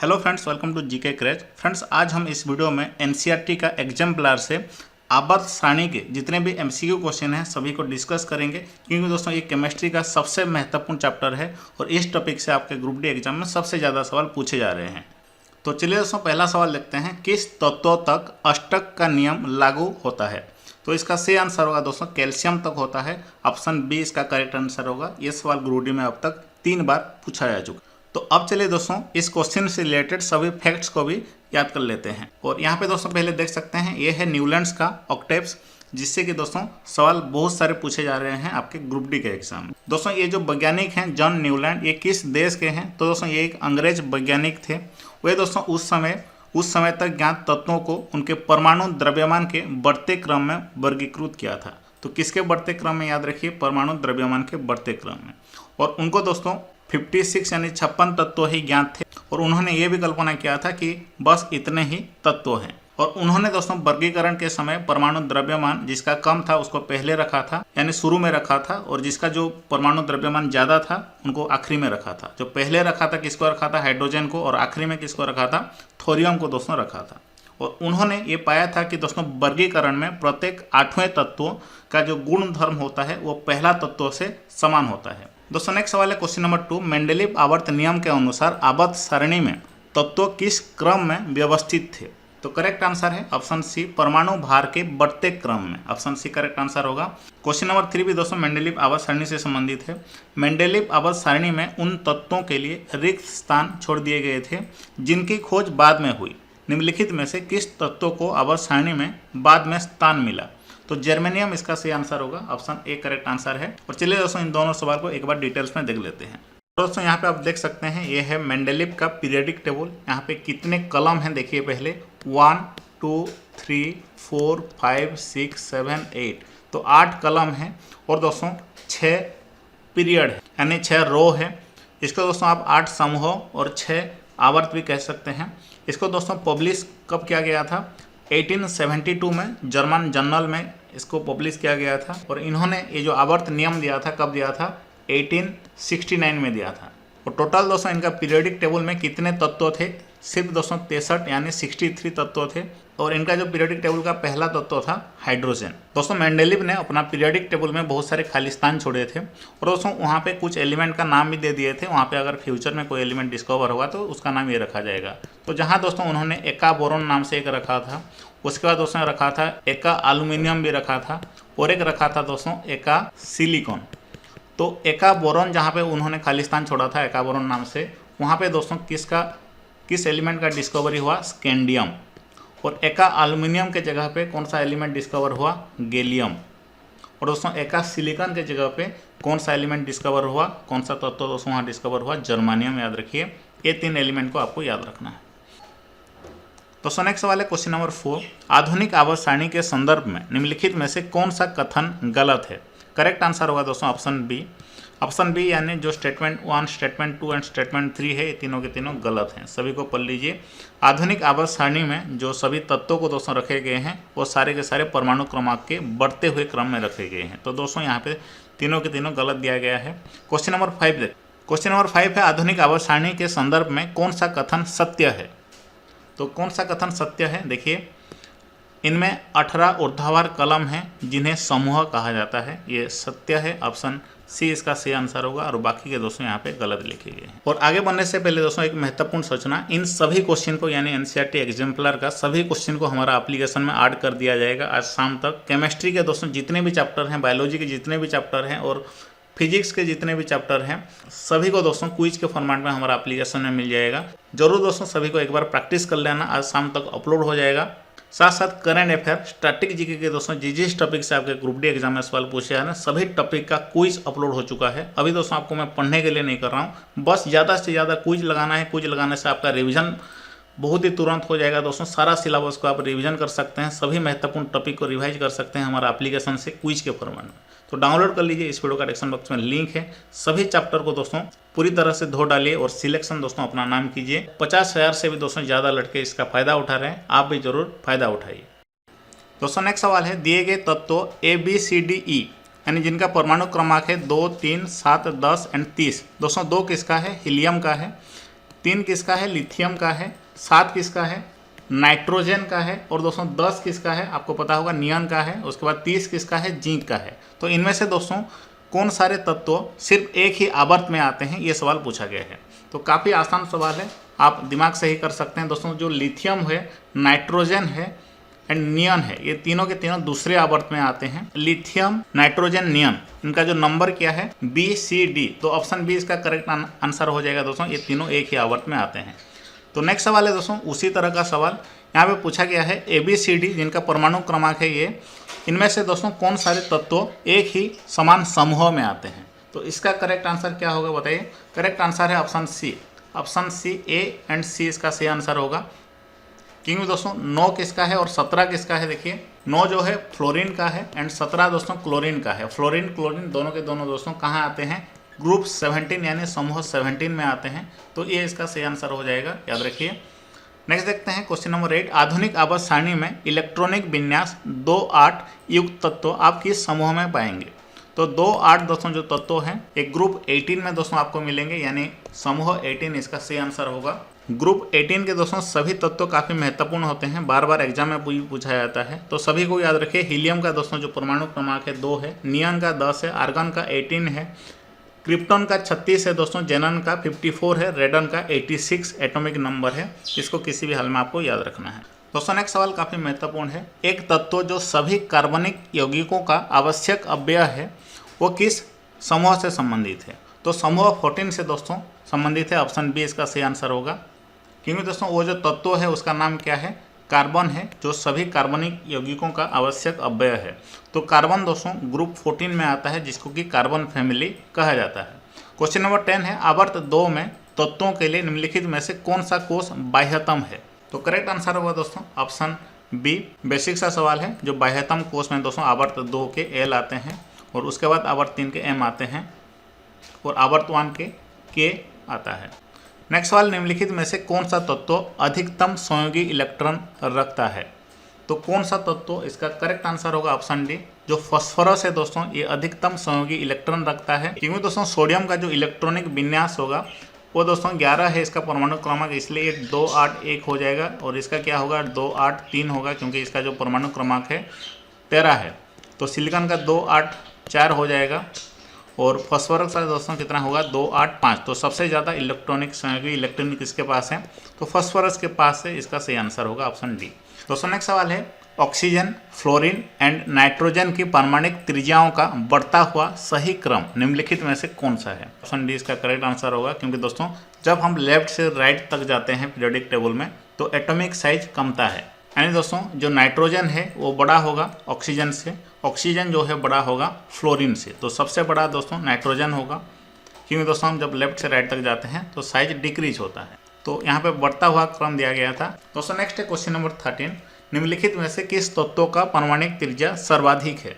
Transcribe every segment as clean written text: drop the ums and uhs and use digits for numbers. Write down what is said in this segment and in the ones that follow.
Hello friends, welcome to GK क्रैच। Friends, आज हम इस वीडियो में एनसीईआरटी का एग्जाम्पलर से आवर्त सारणी के जितने भी एमसीक्यू क्वेश्चन हैं सभी को डिस्कस करेंगे, क्योंकि दोस्तों ये केमिस्ट्री का सबसे महत्वपूर्ण चैप्टर है और इस टॉपिक से आपके ग्रुप डी एग्जाम में सबसे ज़्यादा सवाल पूछे जा रहे हैं। तो चलिए दोस्तों, पहला सवाल देखते हैं, किस तत्वों तक अष्टक का नियम लागू होता है? तो इसका सही आंसर होगा दोस्तों कैल्शियम तक होता है। ऑप्शन बी इसका करेक्ट आंसर होगा। ये सवाल ग्रुप डी में अब तक 3 बार पूछा जा चुका। तो अब चलिए दोस्तों, इस क्वेश्चन से रिलेटेड सभी फैक्ट्स को भी याद कर लेते हैं। और यहाँ पे दोस्तों पहले देख सकते हैं, ये है न्यूलैंड्स का ऑक्टेव्स, जिससे कि दोस्तों सवाल बहुत सारे पूछे जा रहे हैं आपके ग्रुप डी के एग्जाम में। दोस्तों ये जो वैज्ञानिक हैं जॉन न्यूलैंड, ये किस देश के हैं? तो दोस्तों ये एक अंग्रेज वैज्ञानिक थे। वे दोस्तों उस समय तक ज्ञात तत्वों को उनके परमाणु द्रव्यमान के बढ़ते क्रम में वर्गीकृत किया था। तो किसके बढ़ते क्रम में? याद रखिए, परमाणु द्रव्यमान के बढ़ते क्रम में। और उनको दोस्तों 56 यानी 56 तत्व ही ज्ञात थे और उन्होंने ये भी कल्पना किया था कि बस इतने ही तत्व हैं। और उन्होंने दोस्तों वर्गीकरण के समय परमाणु द्रव्यमान जिसका कम था उसको पहले रखा था, यानी शुरू में रखा था, और जिसका जो परमाणु द्रव्यमान ज़्यादा था उनको आखिरी में रखा था। जो पहले रखा था किसको रखा था? हाइड्रोजन को। और आखिरी में किसको रखा था? थोरियम को दोस्तों रखा था। और उन्होंने ये पाया था कि दोस्तों वर्गीकरण में प्रत्येक 8वें तत्व का जो गुण धर्म होता है वो पहला तत्व से समान होता है। दोस्तों नेक्स्ट सवाल है क्वेश्चन नंबर 2, मेंडलीव आवर्त नियम के अनुसार आवर्त सारणी में तत्व किस क्रम में व्यवस्थित थे? तो करेक्ट आंसर है ऑप्शन सी, परमाणु भार के बढ़ते क्रम में। ऑप्शन सी करेक्ट आंसर होगा। क्वेश्चन नंबर 3 भी दोस्तों मेंडलीव आवर्त सारणी से संबंधित है। मेंडलीव आवर्त सारणी में उन तत्वों के लिए रिक्त स्थान छोड़ दिए गए थे जिनकी खोज बाद में हुई। निम्नलिखित में से किस तत्व को आवर्त सारणी में बाद में स्थान मिला? तो जर्मेनियम इसका सही आंसर होगा। ऑप्शन ए करेक्ट आंसर है। और चलिए दोस्तों इन दोनों सवाल को एक बार डिटेल्स में देख लेते हैं। दोस्तों यहाँ पे आप देख सकते हैं, ये है मेंडलीव का पीरियडिक टेबल। यहाँ पे कितने कलम हैं देखिए पहले, 1 2 3 4 5 6 7 8, तो 8 कलम हैं। और दोस्तों 6 पीरियड है, यानी 6 रो है। इसको दोस्तों आप 8 समूह और 6 आवर्त भी कह सकते हैं। इसको दोस्तों पब्लिश कब किया गया था? 1872 में जर्मन जर्नल में इसको पब्लिश किया गया था। और इन्होंने ये जो आवर्त नियम दिया था कब दिया था? 1869 में दिया था। और टोटल दोस्तों इनका पीरियडिक टेबल में कितने तत्व थे? सिर्फ दोस्तों 63 यानी 63 तत्व थे। और इनका जो पीरियडिक टेबल का पहला तत्व था हाइड्रोजन। दोस्तों मेंडलीव ने अपना पीरियडिक टेबल में बहुत सारे खाली स्थान छोड़े थे और दोस्तों वहाँ पे कुछ एलिमेंट का नाम भी दे दिए थे। वहाँ पे अगर फ्यूचर में कोई एलिमेंट डिस्कवर होगा तो उसका नाम ये रखा जाएगा। तो जहाँ दोस्तों उन्होंने एका बोरोन नाम से एक रखा था, उसके बाद दोस्तों रखा था एका एल्यूमिनियम भी रखा था, और एक रखा था दोस्तों एका सिलिकॉन। तो एका बोरोन जहाँ पे उन्होंने खाली स्थान छोड़ा था एका बोरोन नाम से, वहाँ पे दोस्तों किस एलिमेंट का डिस्कवरी हुआ? स्कैंडियम। और एका एल्यूमिनियम के जगह पे कौन सा एलिमेंट डिस्कवर हुआ? गैलियम। और दोस्तों एका सिलिकॉन के जगह पे कौन सा एलिमेंट डिस्कवर हुआ? कौन सा तत्व दोस्तों वहाँ डिस्कवर हुआ? जर्मानियम। याद रखिए, ये 3 एलिमेंट को आपको याद रखना है। दोस्तों नेक्स्ट सवाल है क्वेश्चन नंबर 4, आधुनिक आवर्त सारणी के संदर्भ में निम्नलिखित में से कौन सा कथन गलत है? करेक्ट आंसर होगा दोस्तों ऑप्शन बी। ऑप्शन बी यानी जो स्टेटमेंट 1, स्टेटमेंट 2 एंड स्टेटमेंट 3 है, ये तीनों के तीनों गलत हैं। सभी को पढ़ लीजिए। आधुनिक आवर्त सारणी में जो सभी तत्वों को दोस्तों रखे गए हैं वो सारे के सारे परमाणु क्रमांक के बढ़ते हुए क्रम में रखे गए हैं। तो दोस्तों यहाँ पे तीनों के तीनों गलत दिया गया है। क्वेश्चन नंबर 5 देख। क्वेश्चन नंबर 5 है, आधुनिक आवर्त सारणी के संदर्भ में कौन सा कथन सत्य है? तो कौन सा कथन सत्य है? देखिए, इनमें 18 ऊर्ध्वाधर कलम हैं जिन्हें समूह कहा जाता है। ये सत्य है। ऑप्शन सी इसका सही आंसर होगा। और बाकी के दोस्तों यहाँ पे गलत लिखे गए हैं। और आगे बढ़ने से पहले दोस्तों एक महत्वपूर्ण सूचना, इन सभी क्वेश्चन को यानी एनसीईआरटी एग्जाम्पलर का सभी क्वेश्चन को हमारा एप्लीकेशन में ऐड कर दिया जाएगा आज शाम तक। केमिस्ट्री के दोस्तों जितने भी चैप्टर हैं, बायोलॉजी के जितने भी चैप्टर हैं और फिजिक्स के जितने भी चैप्टर हैं, सभी को दोस्तों क्विज के फॉर्मेट में हमारा एप्लीकेशन में मिल जाएगा। जरूर दोस्तों सभी को एक बार प्रैक्टिस कर लेना, आज शाम तक अपलोड हो जाएगा। साथ साथ करंट अफेयर, स्टैटिक जीके के दोस्तों जिस टॉपिक से आपके ग्रुप डी एग्जाम में सवाल पूछे हैं ना, सभी टॉपिक का क्विज अपलोड हो चुका है। अभी दोस्तों आपको मैं पढ़ने के लिए नहीं कर रहा हूँ, बस ज़्यादा से ज़्यादा क्विज लगाना है। क्विज लगाने से आपका रिवीजन बहुत ही तुरंत हो जाएगा दोस्तों। सारा सिलेबस को आप रिवीजन कर सकते हैं, सभी महत्वपूर्ण टॉपिक को रिवाइज कर सकते हैं हमारा एप्लीकेशन से क्विज के फॉर्मेट में। तो डाउनलोड कर लीजिए, इस वीडियो का डिस्क्रिप्शन बॉक्स में लिंक है। सभी चैप्टर को दोस्तों पूरी तरह से धो डालिए और सिलेक्शन दोस्तों अपना नाम कीजिए। 50,000 से भी दोस्तों ज़्यादा लड़के इसका फ़ायदा उठा रहे हैं, आप भी जरूर फ़ायदा उठाइए। दोस्तों नेक्स्ट सवाल है, दिए गए तत्व A B C D E यानी जिनका परमाणु क्रमांक है 2, 3, 7, 10 एंड 30। दोस्तों 2 किसका है? हीलियम का है। 3 किसका है, लिथियम का है, 7 किसका है, नाइट्रोजन का है, और दोस्तों 10 किसका है, आपको पता होगा नियॉन का है। उसके बाद 30 किसका है, जिंक का है। तो इनमें से दोस्तों कौन सारे तत्व सिर्फ एक ही आवर्त में आते हैं, ये सवाल पूछा गया है। तो काफ़ी आसान सवाल है, आप दिमाग से ही कर सकते हैं दोस्तों। जो लिथियम है, नाइट्रोजन है एंड नियॉन है, ये तीनों के तीनों दूसरे आवर्त में आते हैं। लिथियम, नाइट्रोजन, नियॉन, इनका जो नंबर क्या है, BCD। तो ऑप्शन बी इसका करेक्ट आंसर हो जाएगा दोस्तों, ये तीनों एक ही आवर्त में आते हैं। तो नेक्स्ट सवाल है दोस्तों उसी तरह का सवाल, यहाँ पे पूछा गया है ABCD जिनका परमाणु क्रमांक है ये, इनमें से दोस्तों कौन सारे तत्व एक ही समान समूह में आते हैं। तो इसका करेक्ट आंसर क्या होगा बताइए। करेक्ट आंसर है option C. Option C, A and C इसका सही आंसर होगा। क्योंकि दोस्तों 9 किसका है और 17 किसका है, देखिए 9 जो है फ्लोरीन का है एंड 17 दोस्तों क्लोरीन का है। फ्लोरीन क्लोरीन दोनों के दोनों दोस्तों कहाँ आते हैं, ग्रुप 17 यानी समूह 17 में आते हैं। तो ये इसका सही आंसर हो जाएगा, याद रखिए। नेक्स्ट देखते हैं क्वेश्चन नंबर 8। आधुनिक आवर्त सारणी में इलेक्ट्रॉनिक विन्यास 2-8 युक्त तत्व आप किस समूह में पाएंगे। तो 2-8 दोस्तों जो तत्व हैं एक ग्रुप 18 में दोस्तों आपको मिलेंगे, यानी समूह 18 इसका सही आंसर होगा। ग्रुप 18 के दोस्तों सभी तत्व काफ़ी महत्वपूर्ण होते हैं, बार बार एग्जाम में पूछा जाता है। तो सभी को याद रखिए। हीलियम का दोस्तों जो परमाणु क्रमांक है 2 है, नियॉन का 10 है, आर्गन का 18 है, क्रिप्टॉन का 36 है दोस्तों, जेनन का 54 है, रेडन का 86 एटॉमिक नंबर है। इसको किसी भी हाल में आपको याद रखना है। दोस्तों नेक्स्ट सवाल काफ़ी महत्वपूर्ण है। एक तत्व जो सभी कार्बनिक यौगिकों का आवश्यक अव्यय है वो किस समूह से संबंधित है। तो समूह 14 से दोस्तों संबंधित है। ऑप्शन बी इसका सही आंसर होगा। क्योंकि दोस्तों वो जो तत्व है उसका नाम क्या है, कार्बन है, जो सभी कार्बनिक यौगिकों का आवश्यक अव्यय है। तो कार्बन दोस्तों ग्रुप 14 में आता है, जिसको कि कार्बन फैमिली कहा जाता है। क्वेश्चन नंबर 10 है। आवर्त 2 में तत्वों के लिए निम्नलिखित में से कौन सा कोष बाह्यतम है। तो करेक्ट आंसर होगा दोस्तों ऑप्शन बी। बेसिक सा सवाल है। जो बाह्यतम कोष में दोस्तों आवर्त 2 के L आते हैं, और उसके बाद आवर्त 3 के M आते हैं, और आवर्त 1 के K आता है। नेक्स्ट सवाल, निम्नलिखित में से कौन सा तत्व अधिकतम संयोगी इलेक्ट्रॉन रखता है। तो कौन सा तत्व, इसका करेक्ट आंसर होगा ऑप्शन डी। जो फास्फोरस है दोस्तों ये अधिकतम संयोगी इलेक्ट्रॉन रखता है। क्योंकि दोस्तों सोडियम का जो इलेक्ट्रॉनिक विन्यास होगा वो दोस्तों 11 है इसका परमाणु क्रमांक, इसलिए ये 281 हो जाएगा, और इसका क्या होगा 283 होगा, क्योंकि इसका जो परमाणु क्रमांक है 13 है। तो सिलिकॉन का 284 हो जाएगा, और फास्फोरस का दोस्तों कितना होगा 285। तो सबसे ज़्यादा इलेक्ट्रॉनिक संयोगी इलेक्ट्रॉनिक किसके पास है, तो फास्फोरस के पास है। इसका सही आंसर होगा ऑप्शन डी। दोस्तों नेक्स्ट सवाल है, ऑक्सीजन, फ्लोरीन एंड नाइट्रोजन की पारमाणिक त्रिज्याओं का बढ़ता हुआ सही क्रम निम्नलिखित में से कौन सा है। ऑप्शन डी इसका करेक्ट आंसर होगा। क्योंकि दोस्तों जब हम लेफ्ट से राइट तक जाते हैं पीरियोडिक टेबल में तो एटॉमिक साइज कमता है, यानी दोस्तों जो नाइट्रोजन है वो बड़ा होगा ऑक्सीजन से, ऑक्सीजन जो है बड़ा होगा फ्लोरीन से। तो सबसे बड़ा दोस्तों नाइट्रोजन होगा। क्योंकि दोस्तों हम जब लेफ्ट से राइट तक जाते हैं तो साइज डिक्रीज होता है। तो यहाँ पे बढ़ता हुआ क्रम दिया गया था। दोस्तों नेक्स्ट है क्वेश्चन नंबर 13। निम्नलिखित में से किस तत्व का परमाणिक त्रिज्या सर्वाधिक है।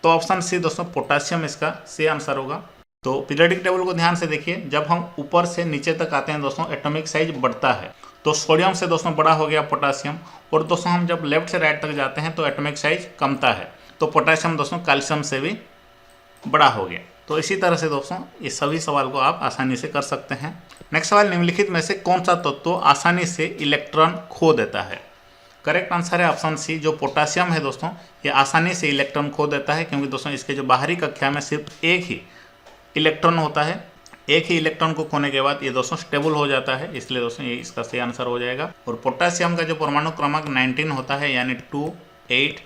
तो ऑप्शन सी दोस्तों पोटासियम इसका सही आंसर होगा। तो पीरियोडिक टेबल को ध्यान से देखिए, जब हम ऊपर से नीचे तक आते हैं दोस्तों एटॉमिक साइज बढ़ता है। तो सोडियम से दोस्तों बड़ा हो गया पोटासियम, और दोस्तों हम जब लेफ्ट से राइट तक जाते हैं तो एटॉमिक साइज कमता है। तो पोटासियम दोस्तों कैल्शियम से भी बड़ा हो गया। तो इसी तरह से दोस्तों ये सभी सवाल को आप आसानी से कर सकते हैं। नेक्स्ट सवाल, निम्नलिखित में से कौन सा तत्व आसानी से इलेक्ट्रॉन खो देता है। करेक्ट आंसर है ऑप्शन सी। जो पोटासियम है दोस्तों ये आसानी से इलेक्ट्रॉन खो देता है, क्योंकि दोस्तों इसके जो बाहरी कक्षा में सिर्फ एक ही इलेक्ट्रॉन होता है। एक ही इलेक्ट्रॉन को खोने के बाद ये दोस्तों स्टेबल हो जाता है, इसलिए दोस्तों ये इसका सही आंसर हो जाएगा। और पोटासियम का जो परमाणु क्रमांक 19 होता है, यानी 2, 8,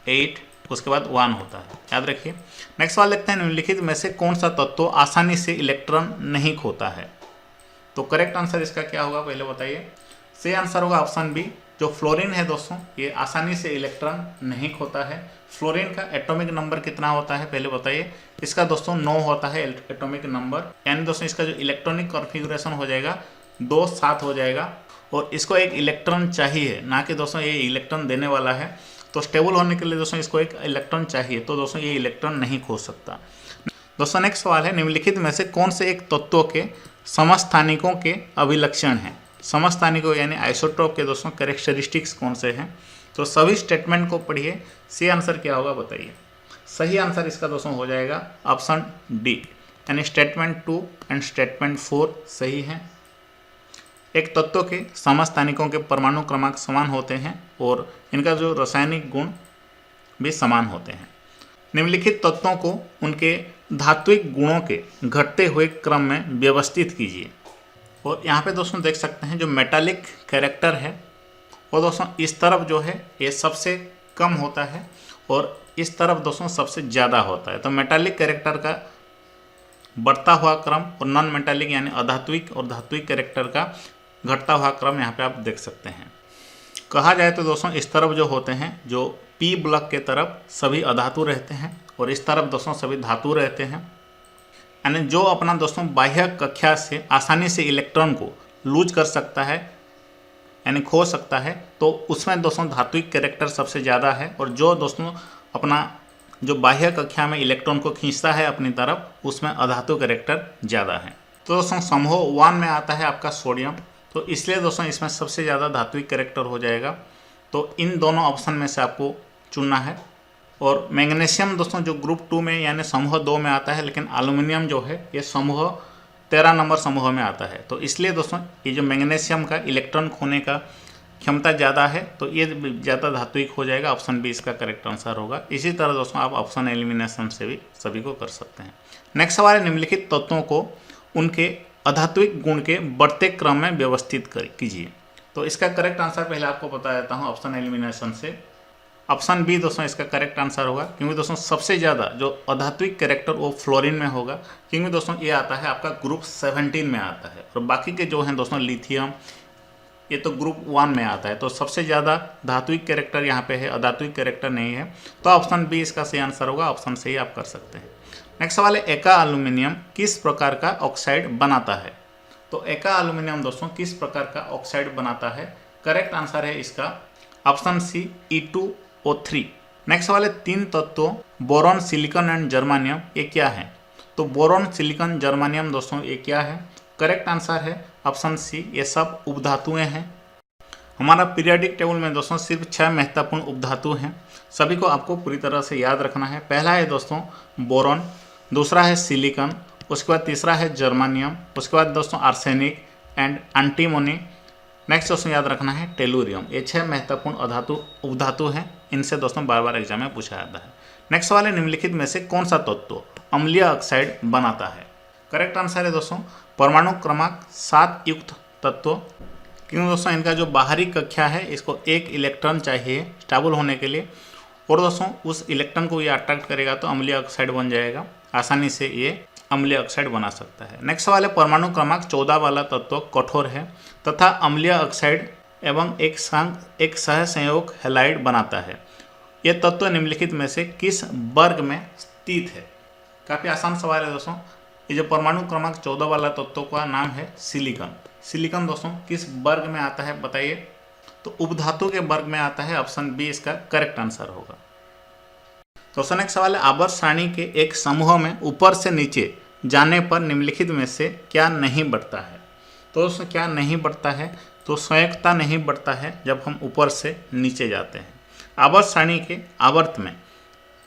8 उसके बाद 1 होता है, याद रखिए। नेक्स्ट सवाल देखते हैं, निम्नलिखित में से कौन सा तत्व आसानी से इलेक्ट्रॉन नहीं खोता है। तो करेक्ट आंसर इसका क्या होगा पहले बताइए। सही आंसर होगा ऑप्शन बी। जो फ्लोरीन है दोस्तों ये आसानी से इलेक्ट्रॉन नहीं खोता है। फ्लोरीन का एटॉमिक नंबर कितना होता है पहले बताइए। इसका दोस्तों 9 होता है एटॉमिक नंबर, यानी दोस्तों इसका जो इलेक्ट्रॉनिक कॉन्फ़िगरेशन हो जाएगा 2 7 हो जाएगा। और इसको एक इलेक्ट्रॉन चाहिए, ना कि दोस्तों ये इलेक्ट्रॉन देने वाला है। तो स्टेबल होने के लिए दोस्तों इसको एक इलेक्ट्रॉन चाहिए, तो दोस्तों ये इलेक्ट्रॉन नहीं खो सकता। दोस्तों नेक्स्ट सवाल है, निम्नलिखित में से कौन से एक तत्व के समस्थानिकों के अभिलक्षण हैं। समस्थानिकों यानी आइसोटोप के दोस्तों कैरेक्टरिस्टिक्स कौन से हैं। तो सभी स्टेटमेंट को पढ़िए, सही आंसर क्या होगा बताइए। सही आंसर इसका दोस्तों हो जाएगा ऑप्शन डी, यानी स्टेटमेंट 2 एंड स्टेटमेंट 4 सही है। एक तत्व के समस्थानिकों के परमाणु क्रमांक समान होते हैं और इनका जो रासायनिक गुण भी समान होते हैं। निम्नलिखित तत्वों को उनके धात्विक गुणों के घटते हुए क्रम में व्यवस्थित कीजिए। और यहाँ पे दोस्तों देख सकते हैं जो मेटालिक कैरेक्टर है वो दोस्तों इस तरफ जो है ये सबसे कम होता है और इस तरफ दोस्तों सबसे ज़्यादा होता है। तो मेटालिक कैरेक्टर का बढ़ता हुआ क्रम और नॉन मेटालिक यानी अधात्विक और धात्विक कैरेक्टर का घटता हुआ क्रम यहाँ पे आप देख सकते हैं। कहा जाए तो दोस्तों इस तरफ जो होते हैं, जो पी ब्लॉक के तरफ सभी अधातु रहते हैं और इस तरफ दोस्तों सभी धातु रहते हैं। यानी जो अपना दोस्तों बाह्य कक्षा से आसानी से इलेक्ट्रॉन को लूज कर सकता है यानी खो सकता है, तो उसमें दोस्तों धात्विक कैरेक्टर सबसे ज़्यादा है। और जो दोस्तों अपना जो बाह्य कक्षा में इलेक्ट्रॉन को खींचता है अपनी तरफ, उसमें अधातु कैरेक्टर ज़्यादा है। तो दोस्तों समूह 1 में आता है आपका सोडियम, तो इसलिए दोस्तों इसमें सबसे ज़्यादा धात्विक कैरेक्टर हो जाएगा। तो इन दोनों ऑप्शन में से आपको चुनना है। और मैग्नीशियम दोस्तों जो ग्रुप 2 में यानी समूह 2 में आता है, लेकिन एल्युमिनियम जो है ये समूह 13 नंबर समूह में आता है। तो इसलिए दोस्तों ये जो मैग्नीशियम का इलेक्ट्रॉन खोने का क्षमता ज़्यादा है, तो ये ज़्यादा धात्विक हो जाएगा। ऑप्शन बी इसका करेक्ट आंसर होगा। इसी तरह दोस्तों आप ऑप्शन एलिमिनेशन से भी सभी को कर सकते हैं। नेक्स्ट सवाल है, निम्नलिखित तत्वों को उनके अधात्विक गुण के बढ़ते क्रम में व्यवस्थित कीजिए। तो इसका करेक्ट आंसर पहले आपको बता देता हूँ ऑप्शन एलिमिनेशन से। ऑप्शन बी दोस्तों इसका करेक्ट आंसर होगा, क्योंकि दोस्तों सबसे ज़्यादा जो अधात्विक कैरेक्टर वो फ्लोरीन में होगा, क्योंकि दोस्तों ये आता है आपका ग्रुप 17 में आता है। और बाकी के जो हैं दोस्तों लिथियम, ये तो ग्रुप 1 में आता है। तो सबसे ज़्यादा धात्विक कैरेक्टर यहाँ पे है, अधात्विक कैरेक्टर नहीं है। तो ऑप्शन बी इसका सही आंसर होगा। ऑप्शन से ही आप कर सकते हैं। नेक्स्ट सवाल है, एका एल्यूमिनियम किस प्रकार का ऑक्साइड बनाता है? तो एका एल्यूमिनियम दोस्तों किस प्रकार का ऑक्साइड बनाता है? करेक्ट आंसर है इसका ऑप्शन सी E2O3। नेक्स्ट सवाल है, 3 तत्वों बोरॉन, सिलिकॉन एंड जर्मानियम ये क्या है? तो बोरॉन, सिलिकॉन, जर्मानियम दोस्तों ये क्या है? करेक्ट आंसर है ऑप्शन सी, ये सब उपधातुएं हैं। हमारा पीरियोडिक टेबल में दोस्तों सिर्फ 6 महत्वपूर्ण उपधातु हैं, सभी को आपको पूरी तरह से याद रखना है। पहला है दोस्तों बोरॉन, दूसरा है सिलिकॉन, उसके बाद तीसरा है जर्मानियम, उसके बाद दोस्तों आर्सेनिक एंड एंटीमोनी। नेक्स्ट दोस्तों याद रखना है टेलुरियम। ये 6 महत्वपूर्ण उपधातु हैं, इनसे दोस्तों बार बार एग्जाम में पूछा जाता है। नेक्स्ट सवाल है, निम्नलिखित में से कौन सा तत्व अम्लीय ऑक्साइड बनाता है? करेक्ट आंसर है दोस्तों परमाणु क्रमांक 7 युक्त तत्व, क्योंकि दोस्तों इनका जो बाहरी कक्षा है इसको 1 इलेक्ट्रॉन चाहिए स्टेबल होने के लिए, और दोस्तों उस इलेक्ट्रॉन को ये अट्रैक्ट करेगा तो अम्लीय ऑक्साइड बन जाएगा। आसानी से ये अम्लीय ऑक्साइड बना सकता है। नेक्स्ट सवाल है, परमाणु क्रमांक 14 वाला तत्व कठोर है तथा अम्लीय ऑक्साइड एवं एक सहसंयोग हैलाइड बनाता है। यह तत्व निम्नलिखित में से किस वर्ग में स्थित है? काफ़ी आसान सवाल है दोस्तों। ये जो परमाणु क्रमांक 14 वाला तत्व का नाम है सिलिकॉन। सिलिकॉन दोस्तों किस वर्ग में आता है बताइए? तो उपधातु के वर्ग में आता है। ऑप्शन बी इसका करेक्ट आंसर होगा। दोस्तों नेक्स्ट सवाल है, आवर्त सारणी के एक समूह में ऊपर से नीचे जाने पर निम्नलिखित में से क्या नहीं बढ़ता है? तो दोस्तों क्या नहीं बढ़ता है? तो संयोजकता नहीं बढ़ता है जब हम ऊपर से नीचे जाते हैं। आवर्त सारणी के आवर्त में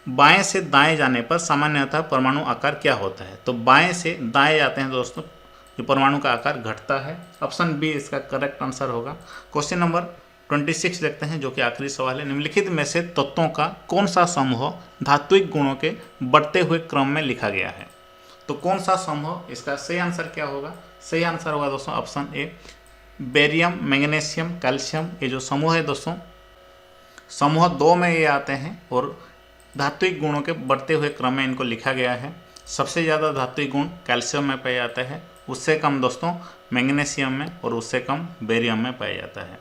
बाएं से दाएं जाने पर सामान्यतः परमाणु आकार क्या होता है? तो बाएं से दाएं जाते हैं दोस्तों, जो परमाणु का आकार घटता है। ऑप्शन बी इसका करेक्ट आंसर होगा। क्वेश्चन नंबर 26 देखते हैं, जो कि आखिरी सवाल है। निम्नलिखित में से तत्वों का कौन सा समूह धात्विक गुणों के बढ़ते हुए क्रम में लिखा गया है? तो कौन सा समूह, इसका सही आंसर क्या होगा? सही आंसर होगा दोस्तों option A, barium, magnesium, calcium. ये जो समूह है दोस्तों समूह 2 में ये आते हैं और धात्विक गुणों के बढ़ते हुए क्रम में इनको लिखा गया है। सबसे ज़्यादा धात्विक गुण कैल्शियम में पाया जाता है, उससे कम दोस्तों मैग्नीशियम में और उससे कम बेरियम में पाया जाता है।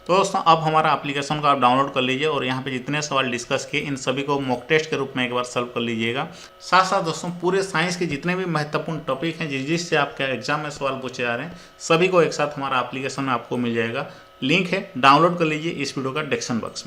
तो दोस्तों अब हमारा एप्लीकेशन को आप डाउनलोड कर लीजिए और यहाँ पे जितने सवाल डिस्कस किए इन सभी को मॉक टेस्ट के रूप में एक बार सॉल्व कर लीजिएगा। साथ साथ दोस्तों पूरे साइंस के जितने भी महत्वपूर्ण टॉपिक हैं जिससे आपके एग्जाम में सवाल पूछे जा रहे हैं, सभी को एक साथ हमारा एप्लीकेशन में आपको मिल जाएगा। लिंक है, डाउनलोड कर लीजिए इस वीडियो का डिस्क्रिप्शन बॉक्स में।